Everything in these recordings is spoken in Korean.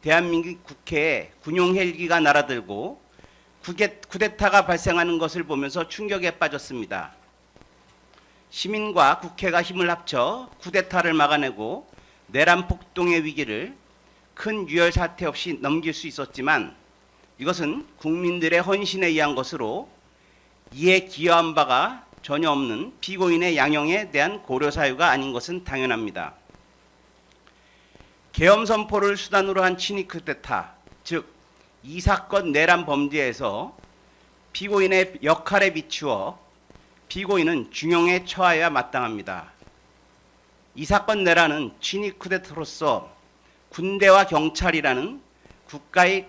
대한민국 국회에 군용 헬기가 날아들고 쿠데타가 발생하는 것을 보면서 충격에 빠졌습니다. 시민과 국회가 힘을 합쳐 쿠데타를 막아내고 내란 폭동의 위기를 큰 유혈 사태 없이 넘길 수 있었지만 이것은 국민들의 헌신에 의한 것으로 이에 기여한 바가 전혀 없는 피고인의 양형에 대한 고려 사유가 아닌 것은 당연합니다. 계엄 선포를 수단으로 한 친위 쿠데타, 즉 이 사건 내란 범죄에서 피고인의 역할에 비추어 피고인은 중형에 처하여야 마땅합니다. 이 사건 내란은 친위 쿠데타로서 군대와 경찰이라는 국가의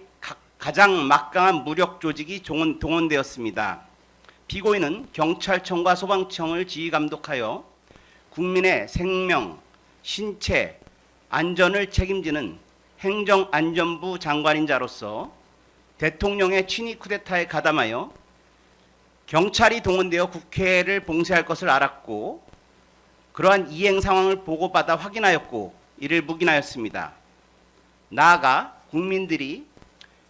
가장 막강한 무력 조직이 동원되었습니다. 피고인은 경찰청과 소방청을 지휘 감독하여 국민의 생명, 신체, 안전을 책임지는 행정안전부 장관인 자로서 대통령의 친위 쿠데타에 가담하여 경찰이 동원되어 국회를 봉쇄할 것을 알았고 그러한 이행 상황을 보고받아 확인하였고 이를 묵인하였습니다. 나아가 국민들이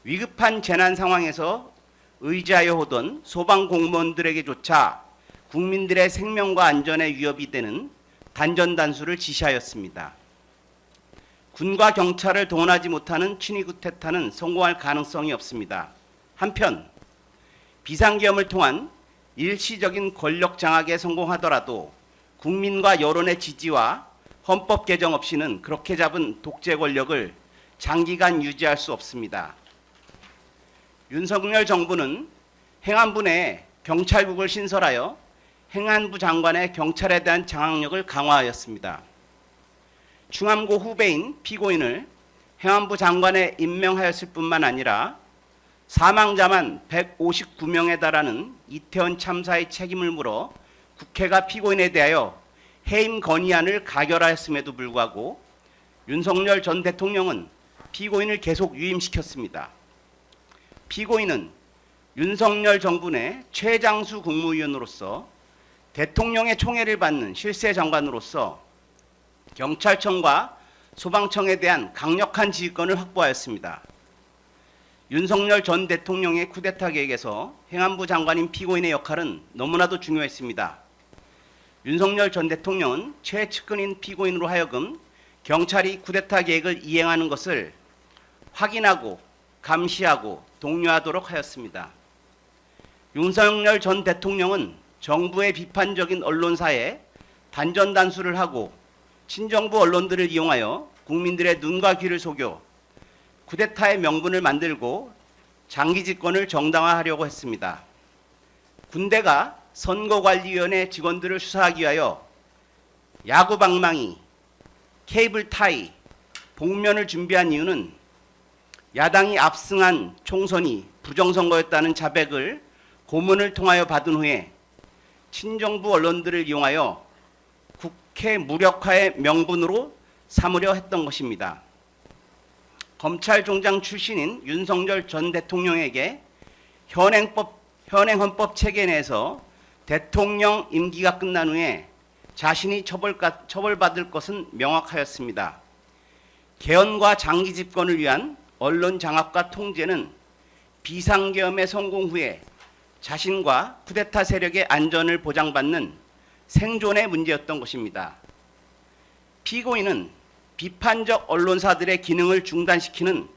위급한 재난 상황에서 의지하여 오던 소방 공무원들에게조차 국민들의 생명과 안전에 위협이 되는 단전단수를 지시하였습니다. 군과 경찰을 동원하지 못하는 친위 쿠데타는 성공할 가능성이 없습니다. 한편 비상계엄을 통한 일시적인 권력 장악에 성공하더라도 국민과 여론의 지지와 헌법 개정 없이는 그렇게 잡은 독재 권력을 장기간 유지할 수 없습니다. 윤석열 정부는 행안부 내에 경찰국을 신설하여 행안부 장관의 경찰에 대한 장악력을 강화하였습니다. 충암고 후배인 피고인을 행안부 장관에 임명하였을 뿐만 아니라 사망자만 159명에 달하는 이태원 참사의 책임을 물어 국회가 피고인에 대하여 해임 건의안을 가결하였음에도 불구하고 윤석열 전 대통령은 피고인을 계속 유임시켰습니다. 피고인은 윤석열 정부 내 최장수 국무위원으로서 대통령의 총애를 받는 실세 장관으로서 경찰청과 소방청에 대한 강력한 지휘권을 확보하였습니다. 윤석열 전 대통령의 쿠데타 계획에서 행안부 장관인 피고인의 역할은 너무나도 중요했습니다. 윤석열 전 대통령은 최측근인 피고인으로 하여금 경찰이 쿠데타 계획을 이행하는 것을 확인하고 감시하고 독려하도록 하였습니다. 윤석열 전 대통령은 정부의 비판적인 언론사에 단전단수를 하고 친정부 언론들을 이용하여 국민들의 눈과 귀를 속여 쿠데타의 명분을 만들고 장기 집권을 정당화하려고 했습니다. 군대가 선거관리위원회 직원들을 수사하기 위하여 야구방망이, 케이블 타이, 복면을 준비한 이유는 야당이 압승한 총선이 부정선거였다는 자백을 고문을 통하여 받은 후에 친정부 언론들을 이용하여 국회 무력화의 명분으로 삼으려 했던 것입니다. 검찰총장 출신인 윤석열 전 대통령에게 현행 헌법 체계 내에서 대통령 임기가 끝난 후에 자신이 처벌받을 것은 명확하였습니다. 개헌과 장기 집권을 위한 언론 장악과 통제는 비상계엄의 성공 후에 자신과 쿠데타 세력의 안전을 보장받는 생존의 문제였던 것입니다. 피고인은 비판적 언론사들의 기능을 중단시키는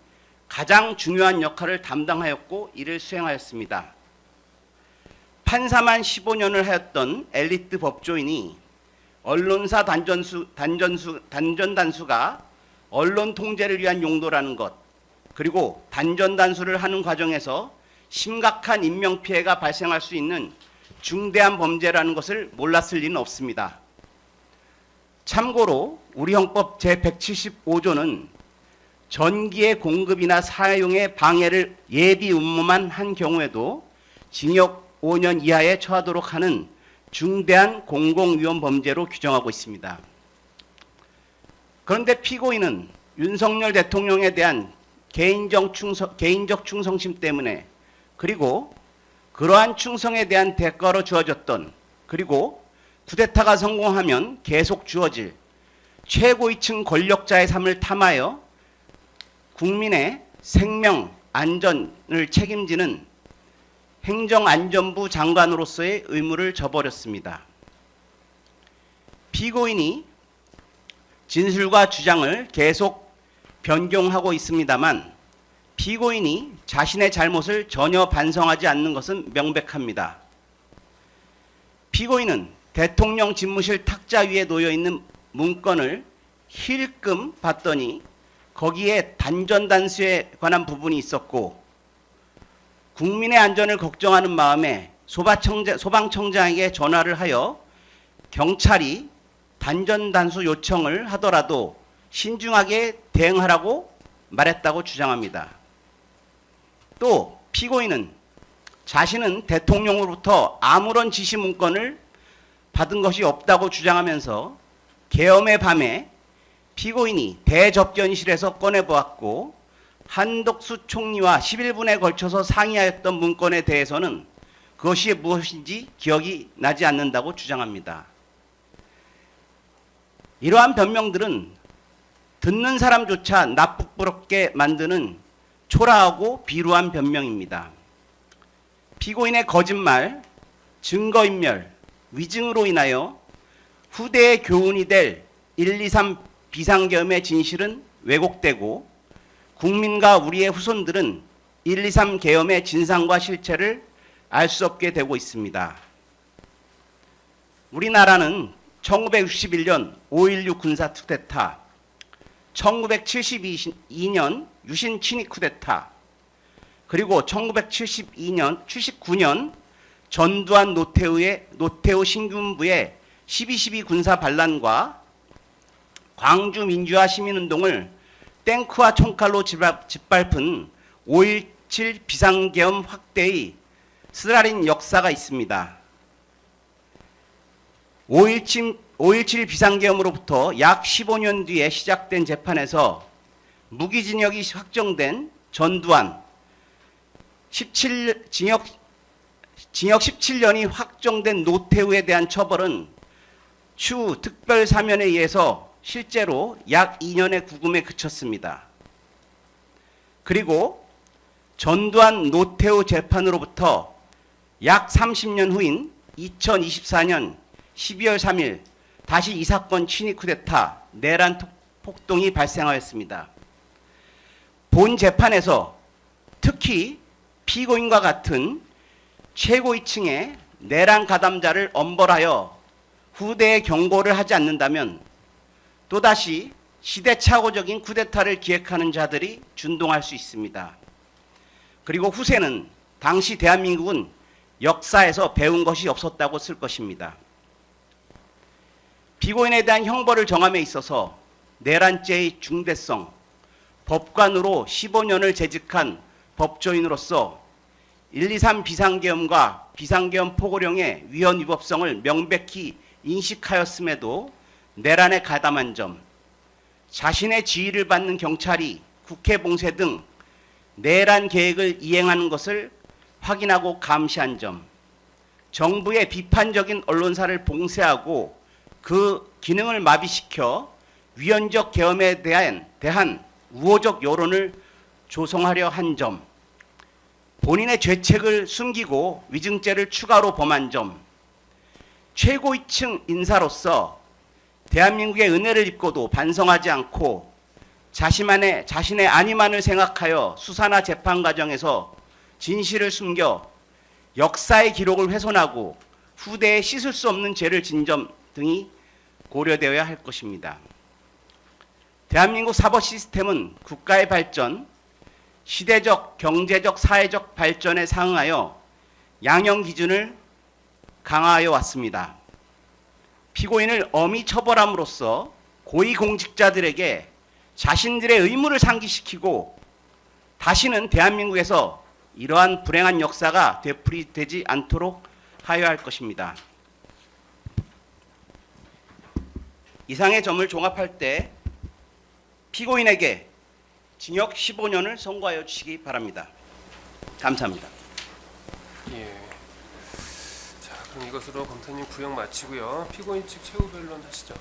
가장 중요한 역할을 담당하였고 이를 수행하였습니다. 판사만 15년을 하였던 엘리트 법조인이 언론사 단전단수가 언론 통제를 위한 용도라는 것, 그리고 단전단수를 하는 과정에서 심각한 인명피해가 발생할 수 있는 중대한 범죄라는 것을 몰랐을 리는 없습니다. 참고로 우리 헌법 제175조는 전기의 공급이나 사용의 방해를 예비 음모만 한 경우에도 징역 5년 이하에 처하도록 하는 중대한 공공위험 범죄로 규정하고 있습니다. 그런데 피고인은 윤석열 대통령에 대한 개인적 충성심 때문에 그리고 그러한 충성에 대한 대가로 주어졌던 그리고 쿠데타가 성공하면 계속 주어질 최고위층 권력자의 삶을 탐하여 국민의 생명 안전을 책임지는 행정안전부 장관으로서의 의무를 저버렸습니다. 피고인이 진술과 주장을 계속 변경하고 있습니다만 피고인이 자신의 잘못을 전혀 반성하지 않는 것은 명백합니다. 피고인은 대통령 집무실 탁자 위에 놓여 있는 문건을 힐끔 봤더니 거기에 단전단수에 관한 부분이 있었고 국민의 안전을 걱정하는 마음에 소방청장에게 전화를 하여 경찰이 단전단수 요청을 하더라도 신중하게 대응하라고 말했다고 주장합니다. 또 피고인은 자신은 대통령으로부터 아무런 지시 문건을 받은 것이 없다고 주장하면서 계엄의 밤에 피고인이 대접견실에서 꺼내보았고 한덕수 총리와 11분에 걸쳐서 상의하였던 문건에 대해서는 그것이 무엇인지 기억이 나지 않는다고 주장합니다. 이러한 변명들은 듣는 사람조차 납북스럽게 만드는 초라하고 비루한 변명입니다. 피고인의 거짓말, 증거인멸, 위증으로 인하여 후대의 교훈이 될 123 비상계엄의 진실은 왜곡되고 국민과 우리의 후손들은 123 계엄의 진상과 실체를 알 수 없게 되고 있습니다. 우리나라는 1961년 5.16 군사쿠데타, 1972년 유신 친위 쿠데타, 그리고 1979년 전두환 노태우 신군부의 12.12 군사 반란과 광주 민주화 시민운동을 탱크와 총칼로 짓밟은 5.17 비상계엄 확대의 쓰라린 역사가 있습니다. 5.17 비상계엄으로부터 약 15년 뒤에 시작된 재판에서 무기징역이 확정된 전두환, 징역 17년이 확정된 노태우에 대한 처벌은 추후 특별사면에 의해서 실제로 약 2년의 구금에 그쳤습니다. 그리고 전두환 노태우 재판으로부터 약 30년 후인 2024년 12월 3일 다시 이 사건 친위 쿠데타 내란 폭동이 발생하였습니다. 본 재판에서 특히 피고인과 같은 최고위층의 내란 가담자를 엄벌하여 후대에 경고를 하지 않는다면 또다시 시대착오적인 쿠데타를 기획하는 자들이 준동할 수 있습니다. 그리고 후세는 당시 대한민국은 역사에서 배운 것이 없었다고 쓸 것입니다. 피고인에 대한 형벌을 정함에 있어서 내란죄의 중대성, 법관으로 15년을 재직한 법조인으로서 123 비상계엄과 비상계엄 포고령의 위헌 위법성을 명백히 인식하였음에도 내란에 가담한 점, 자신의 지휘를 받는 경찰이 국회 봉쇄 등 내란 계획을 이행하는 것을 확인하고 감시한 점, 정부의 비판적인 언론사를 봉쇄하고 그 기능을 마비시켜 위헌적 계엄에 대한 우호적 여론을 조성하려 한 점, 본인의 죄책을 숨기고 위증죄를 추가로 범한 점, 최고위층 인사로서 대한민국의 은혜를 입고도 반성하지 않고 자신의 안위만을 생각하여 수사나 재판 과정에서 진실을 숨겨 역사의 기록을 훼손하고 후대에 씻을 수 없는 죄를 진 점 등이 고려되어야 할 것입니다. 대한민국 사법 시스템은 국가의 발전, 시대적, 경제적, 사회적 발전에 상응하여 양형 기준을 강화하여 왔습니다. 피고인을 엄히 처벌함으로써 고위공직자들에게 자신들의 의무를 상기시키고 다시는 대한민국에서 이러한 불행한 역사가 되풀이되지 않도록 하여야 할 것입니다. 이상의 점을 종합할 때 피고인에게 징역 15년을 선고하여 주시기 바랍니다. 감사합니다. 예. 자, 그럼 이것으로 검사님 구형 마치고요. 피고인 측 최후 변론 하시죠.